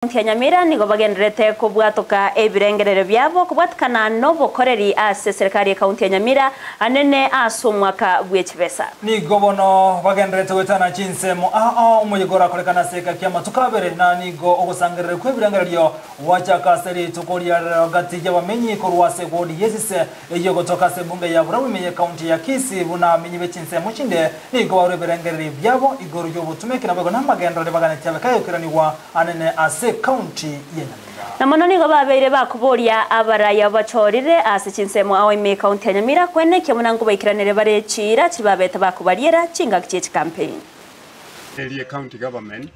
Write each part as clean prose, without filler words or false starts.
Kaunti ya Nyamira nigo bagenderete kubwatuka ebirengerero byabo kubwatukana n'obukoreri ase serikali ya kaunti ya Nyamira anene aso mwaka bw'ekibesa nigo bono bagenderete wetana chinsemo umuyigora kolekana seka kyama tukabere na nigo ogusangerere kwebirengerero wacha kaseri tukoria gati y'abamenyi korwase godi yesise eyo gotoka se bunge ya burawimenye kaunti ya Kisii buna menyi bechinsemo chinde nigo barebirengerero byabo igoro yo butumekira bago namagenderere baganete abakayo kiraniwa anene ase County ya Nyamira. Namono nigo babeire bakuboria abaraya bachorire ase chinsemo awime County ya Nyamira kwene kyamunango baikiranire barechira chibabeta bakubariera chinga kichi campaign. Area county government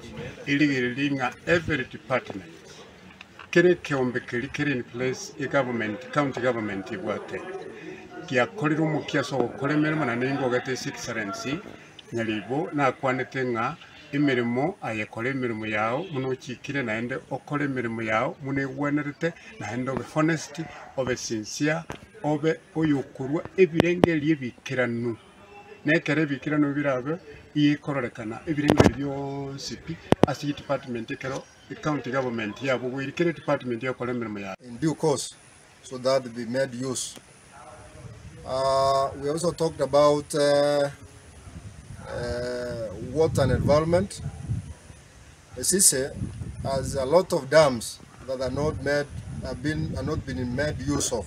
iligiringa every department kere kiombe kiri in place county government ibwate kia koliro mukia so kolemeremo na ningo gate excellency nyalibo na kwanete nga imirimo ayekole imirimo yao muno chikire naende okole imirimo yao mune gwenerete naende obe honesty obe sincere obe oyukurwa ebirengerie bikiranu nekere bikiranu birabe ikorolekana ebirengerie byose as department kero county government yabo wirikire department yakole imirimo yao in due course so that they made use. We also talked about water and environment. The Gusii has a lot of dams that are not made use of.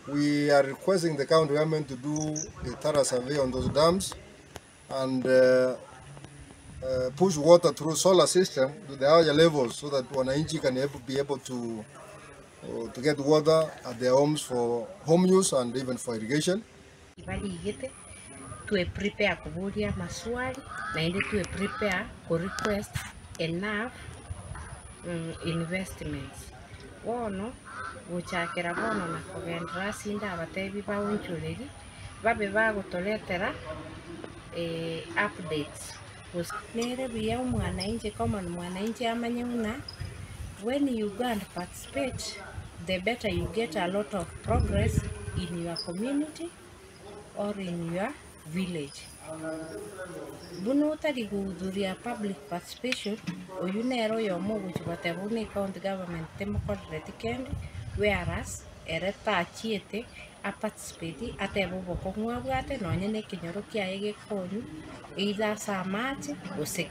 We are requesting the county government to do a thorough survey on those dams and push water through solar system to the higher levels so that wananchi can be able to get water at their homes for home use and even for irrigation. To prepare kuburia maswali na ili to prepare ku request enough investments wono guchakira bono na kugendera sinda abatebi bawunchureri babe bagutoletera updates nere biya mwananchi kama mwananchi amanyuna when you go and participate the better you get a lot of progress in your community or in your village. Buno tari guduria public participation oyunero yomo which batebune county government temokratic kendi whereas ereta achiete a participate atebo boko mwabwate no nyene kinyoro kya yege konyu either samati oseki